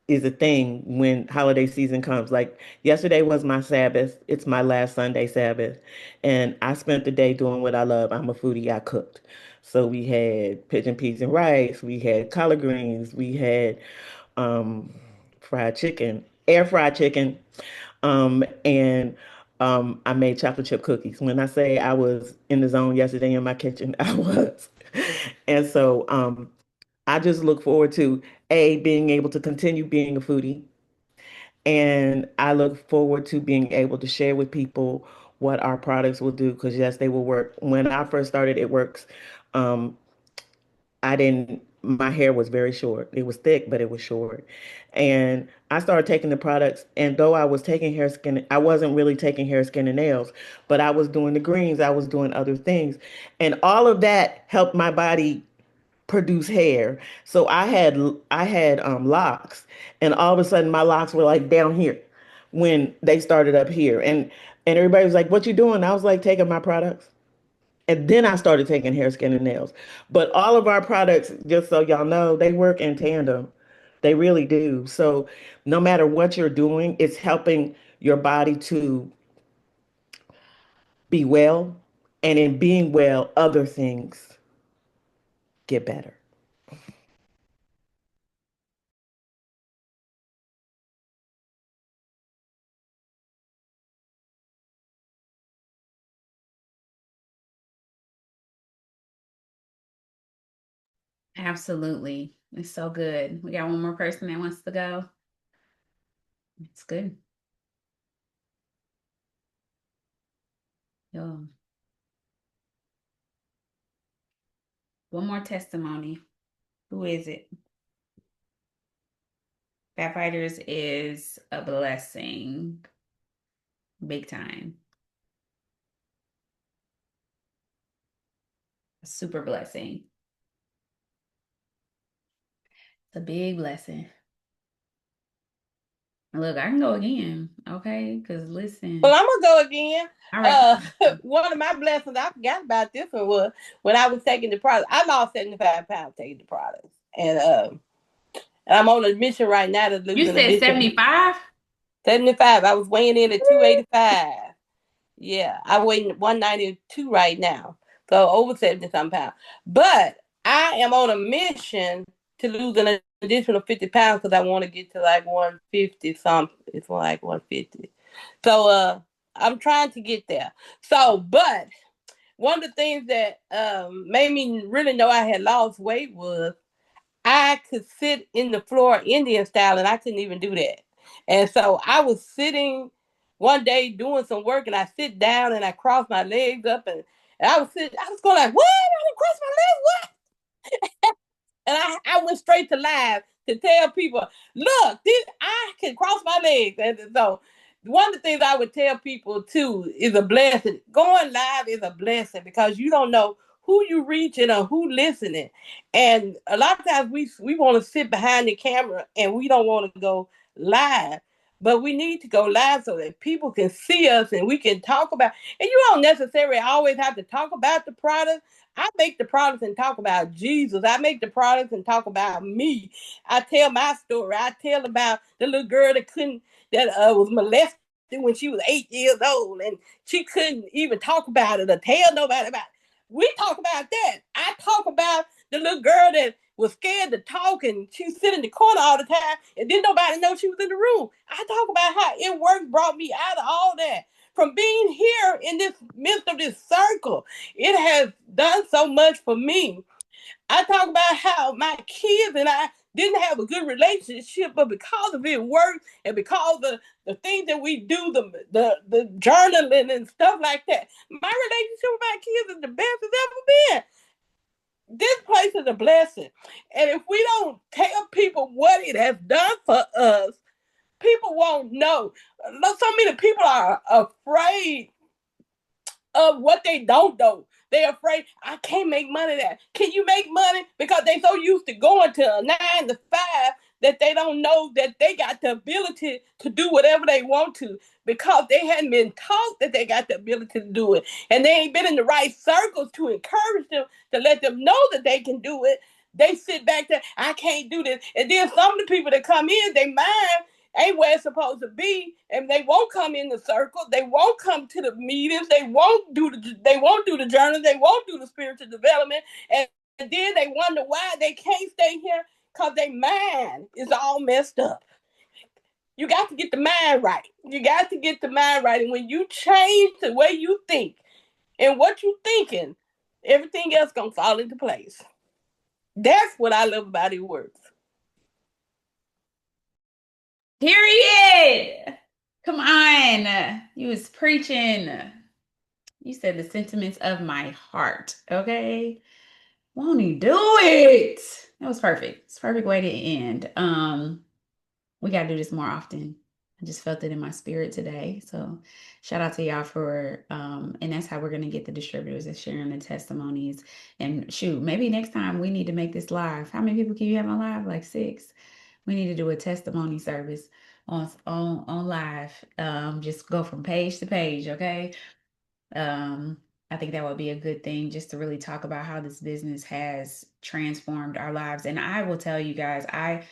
is a thing when holiday season comes. Like yesterday was my Sabbath. It's my last Sunday Sabbath. And I spent the day doing what I love. I'm a foodie. I cooked. So we had pigeon peas and rice. We had collard greens. We had um, fried chicken, air fried chicken. And I made chocolate chip cookies. When I say I was in the zone yesterday in my kitchen, I was. And so I just look forward to being able to continue being a foodie. And I look forward to being able to share with people what our products will do because yes, they will work. When I first started It Works, um, I didn't my hair was very short. It was thick, but it was short. And I started taking the products, and though I was taking hair, skin, I wasn't really taking hair, skin, and nails, but I was doing the greens, I was doing other things. And all of that helped my body produce hair. So I had locks, and all of a sudden my locks were like down here when they started up here. And everybody was like, "What you doing?" I was like, "Taking my products." And then I started taking hair, skin, and nails. But all of our products, just so y'all know, they work in tandem. They really do. So no matter what you're doing, it's helping your body to be well. And in being well, other things get better. Absolutely. It's so good. We got one more person that wants to go. It's good. Yo. One more testimony. Who is it? Fat Fighters is a blessing. Big time. A super blessing. It's a big blessing. Look, I can go again, okay? Because listen. Well, I'm gonna go again. All right. One of my blessings, I forgot about this one, was when I was taking the product. I lost 75 pounds taking the products, and I'm on a mission right now to lose. You said 75? 75. I was weighing in at 285. Yeah, I weigh 192 right now, so over 70-some pounds. But I am on a mission to lose an additional 50 pounds because I want to get to like 150 something. It's like 150. So I'm trying to get there. So, but one of the things that made me really know I had lost weight was I could sit in the floor Indian style, and I couldn't even do that. And so I was sitting one day doing some work, and I sit down and I cross my legs up, and I was going like, what? I didn't cross my legs, what? And I went straight to live to tell people, look, I can cross my legs. And so one of the things I would tell people too is a blessing. Going live is a blessing because you don't know who you reaching or who listening. And a lot of times we want to sit behind the camera and we don't want to go live. But we need to go live so that people can see us and we can talk about. And you don't necessarily always have to talk about the product. I make the products and talk about Jesus. I make the products and talk about me. I tell my story. I tell about the little girl that was molested when she was 8 years old, and she couldn't even talk about it or tell nobody about it. We talk about that. I talk about the little girl that was scared to talk, and she was sitting in the corner all the time, and didn't nobody know she was in the room. I talk about how it work brought me out of all that. From being here in this midst of this circle, it has done so much for me. I talk about how my kids and I didn't have a good relationship, but because of it worked and because of the things that we do, the journaling and stuff like that, my relationship with my kids is the best it's ever been. This place is a blessing. And if we don't tell people what it has done for us, people won't know. So many people are afraid of what they don't know. They're afraid, I can't make money there. Can you make money? Because they so used to going to a 9 to 5 that they don't know that they got the ability to do whatever they want to because they hadn't been taught that they got the ability to do it. And they ain't been in the right circles to encourage them, to let them know that they can do it. They sit back there, I can't do this. And then some of the people that come in, they mind ain't where it's supposed to be, and they won't come in the circle. They won't come to the meetings. They won't do the journals. They won't do the spiritual development, and then they wonder why they can't stay here because their mind is all messed up. You got to get the mind right. You got to get the mind right, and when you change the way you think and what you thinking, everything else gonna fall into place. That's what I love about It Works. Period. Come on. You was preaching. You said the sentiments of my heart, okay? Won't he do it? That was perfect. It's a perfect way to end. We got to do this more often. I just felt it in my spirit today. So shout out to y'all for and that's how we're gonna get the distributors and sharing the testimonies. And shoot, maybe next time we need to make this live. How many people can you have on live? Like 6. We need to do a testimony service on live. Just go from page to page, okay? I think that would be a good thing just to really talk about how this business has transformed our lives. And I will tell you guys, I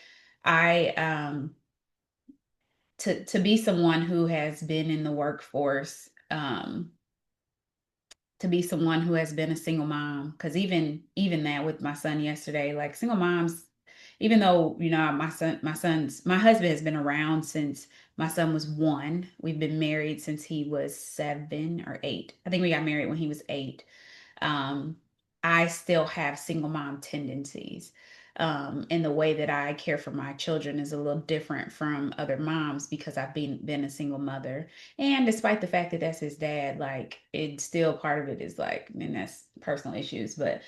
to be someone who has been in the workforce, to be someone who has been a single mom, because even that with my son yesterday, like single moms, even though my husband has been around since my son was 1. We've been married since he was 7 or 8. I think we got married when he was 8. um, I still have single mom tendencies. And the way that I care for my children is a little different from other moms because I've been a single mother. And despite the fact that that's his dad, like it's still part of it is like, and that's personal issues. But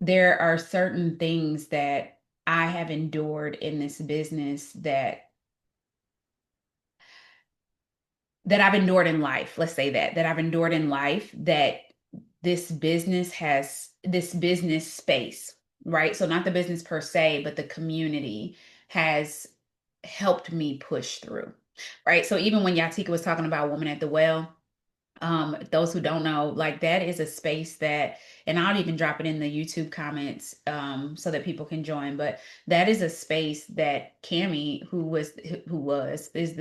there are certain things that I have endured in this business that I've endured in life. Let's say that I've endured in life that this business space, right? So not the business per se, but the community has helped me push through, right? So even when Yatika was talking about Woman at the Well, those who don't know, like that is a space that, and I'll even drop it in the YouTube comments, so that people can join. But that is a space that Cammie, is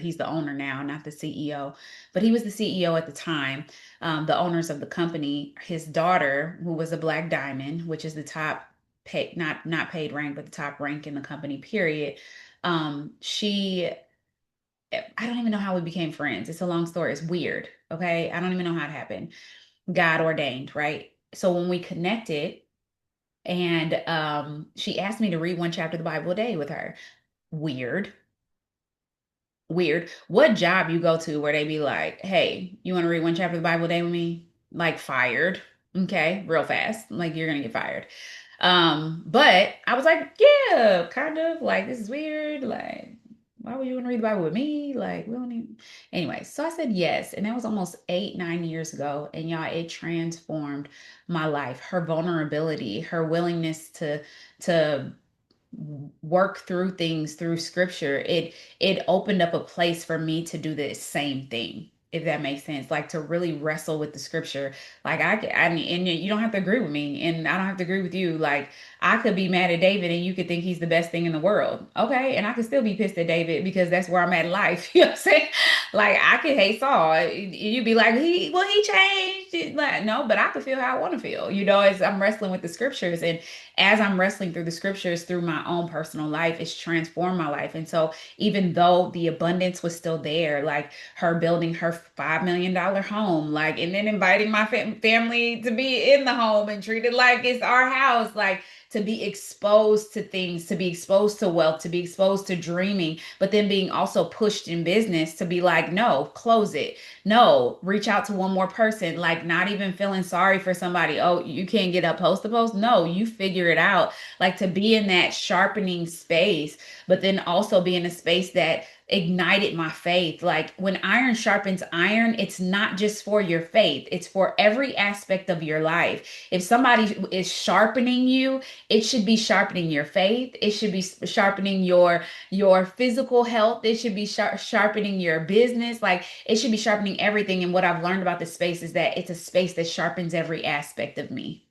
he's the owner now, not the CEO, but he was the CEO at the time. The owners of the company, his daughter, who was a Black Diamond, which is the top paid, not paid rank, but the top rank in the company, period. She I don't even know how we became friends. It's a long story. It's weird. Okay. I don't even know how it happened. God ordained, right? So when we connected and she asked me to read one chapter of the Bible a day with her. Weird. Weird. What job you go to where they be like, hey, you want to read one chapter of the Bible a day with me? Like fired. Okay, real fast. Like you're gonna get fired. But I was like, yeah, kind of like this is weird. Like, why would you want to read the Bible with me? Like, we don't even anyway. So I said yes, and that was almost 8, 9 years ago. And y'all, it transformed my life. Her vulnerability, her willingness to work through things through scripture, it opened up a place for me to do the same thing, if that makes sense, like to really wrestle with the scripture. Like I mean, and you don't have to agree with me and I don't have to agree with you. Like I could be mad at David and you could think he's the best thing in the world, okay, and I could still be pissed at David because that's where I'm at in life. You know what I'm saying? Like I could hate Saul, you'd be like he changed. Like no, but I could feel how I want to feel, as I'm wrestling with the scriptures. And as I'm wrestling through the scriptures through my own personal life, it's transformed my life. And so even though the abundance was still there, like her building her $5 million home, like, and then inviting my family to be in the home and treat it like it's our house, like to be exposed to things, to be exposed to wealth, to be exposed to dreaming, but then being also pushed in business to be like, no, close it. No, reach out to one more person, like not even feeling sorry for somebody. Oh, you can't get up post to post. No, you figure it out. Like to be in that sharpening space, but then also be in a space that ignited my faith. Like when iron sharpens iron, it's not just for your faith, it's for every aspect of your life. If somebody is sharpening you, it should be sharpening your faith. It should be sharpening your physical health. It should be sharpening your business. Like it should be sharpening everything. And what I've learned about this space is that it's a space that sharpens every aspect of me.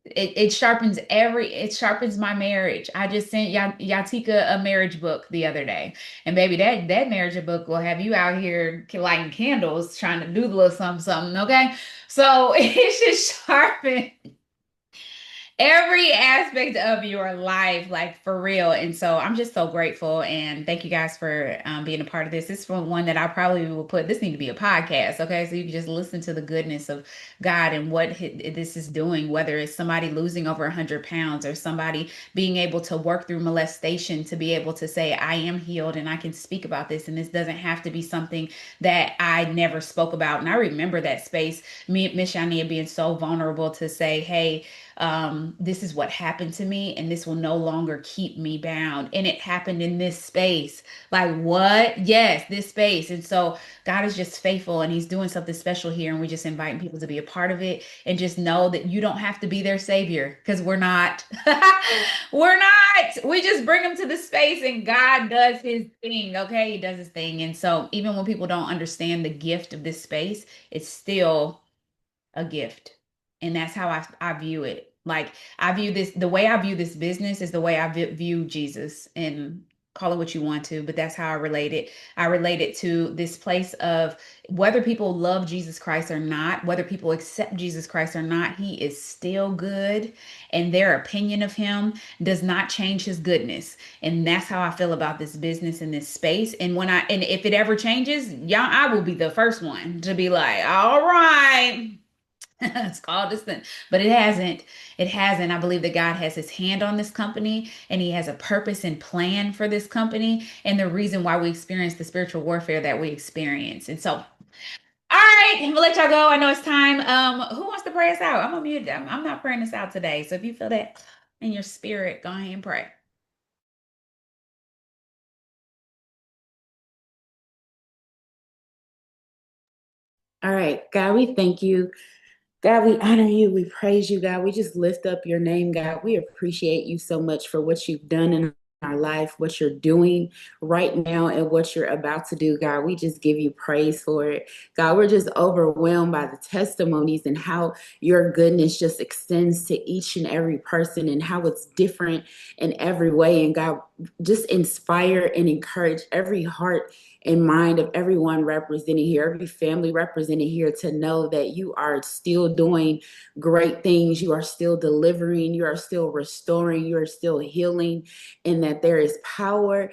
It sharpens my marriage. I just sent Yatika a marriage book the other day. And baby, that marriage book will have you out here lighting candles, trying to do a little something, okay? So it should sharpen every aspect of your life, like for real. And so I'm just so grateful, and thank you guys for being a part of this. This is one that I probably will put. This need to be a podcast, okay? So you can just listen to the goodness of God and what this is doing. Whether it's somebody losing over 100 pounds or somebody being able to work through molestation, to be able to say, I am healed and I can speak about this, and this doesn't have to be something that I never spoke about. And I remember that space, me, Miss Shania, being so vulnerable to say, hey, this is what happened to me, and this will no longer keep me bound. And it happened in this space. Like, what? Yes, this space. And so God is just faithful, and He's doing something special here. And we're just inviting people to be a part of it, and just know that you don't have to be their savior, because we're not. We're not. We just bring them to the space, and God does His thing. Okay. He does His thing. And so even when people don't understand the gift of this space, it's still a gift. And that's how I view it. Like, I view this, the way I view this business is the way I view Jesus, and call it what you want to, but that's how I relate it. I relate it to this place of whether people love Jesus Christ or not, whether people accept Jesus Christ or not, He is still good. And their opinion of Him does not change His goodness. And that's how I feel about this business and this space. And and if it ever changes, y'all, I will be the first one to be like, all right. It's called this thing, but it hasn't. It hasn't. I believe that God has His hand on this company, and He has a purpose and plan for this company, and the reason why we experience the spiritual warfare that we experience. And so, all right, I'm gonna let y'all go. I know it's time. Who wants to pray us out? I'm gonna mute. I'm not praying us out today. So if you feel that in your spirit, go ahead and pray. All right, God, we thank you. God, we honor you. We praise you, God. We just lift up your name, God. We appreciate you so much for what you've done in our life, what you're doing right now, and what you're about to do, God. We just give you praise for it. God, we're just overwhelmed by the testimonies and how your goodness just extends to each and every person, and how it's different in every way. And God, just inspire and encourage every heart and mind of everyone represented here, every family represented here, to know that you are still doing great things. You are still delivering. You are still restoring. You are still healing, and that there is power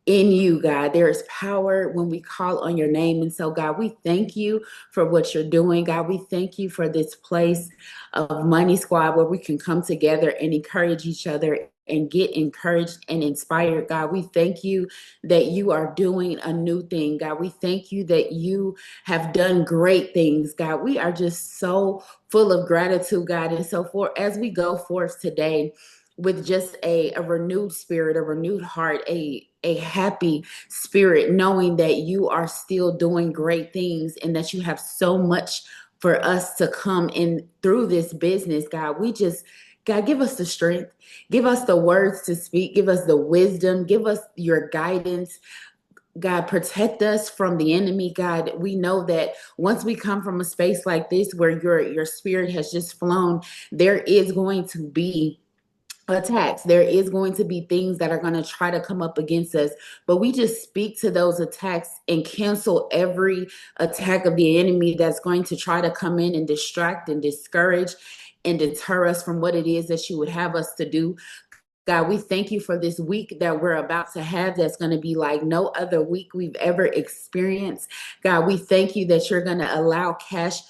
in you, God. There is power when we call on your name. And so, God, we thank you for what you're doing. God, we thank you for this place of Money Squad where we can come together and encourage each other and get encouraged and inspired. God, we thank you that you are doing a new thing. God, we thank you that you have done great things. God, we are just so full of gratitude, God. And so as we go forth today with just a renewed spirit, a renewed heart, a happy spirit, knowing that you are still doing great things and that you have so much for us to come in through this business, God. God, give us the strength, give us the words to speak, give us the wisdom, give us your guidance. God, protect us from the enemy. God, we know that once we come from a space like this where your spirit has just flown, there is going to be attacks. There is going to be things that are going to try to come up against us, but we just speak to those attacks and cancel every attack of the enemy that's going to try to come in and distract and discourage and deter us from what it is that you would have us to do. God, we thank you for this week that we're about to have that's going to be like no other week we've ever experienced. God, we thank you that you're going to allow cash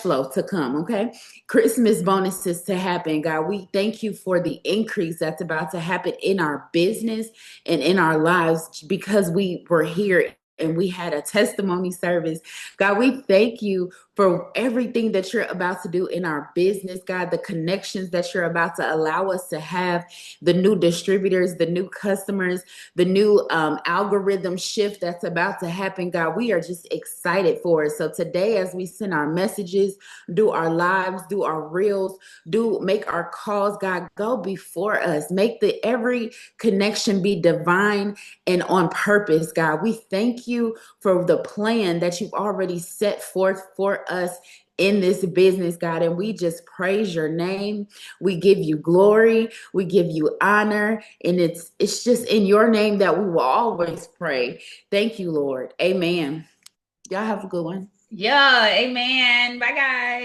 flow to come, okay? Christmas bonuses to happen. God, we thank you for the increase that's about to happen in our business and in our lives because we were here and we had a testimony service. God, we thank you for everything that you're about to do in our business, God, the connections that you're about to allow us to have, the new distributors, the new customers, the new algorithm shift that's about to happen. God, we are just excited for it. So today, as we send our messages, do our lives, do our reels, make our calls, God, go before us. Make every connection be divine and on purpose, God. We thank you for the plan that you've already set forth for us in this business, God. And we just praise your name. We give you glory. We give you honor. And it's just in your name that we will always pray. Thank you, Lord. Amen. Y'all have a good one. Yeah, amen. Bye, guys.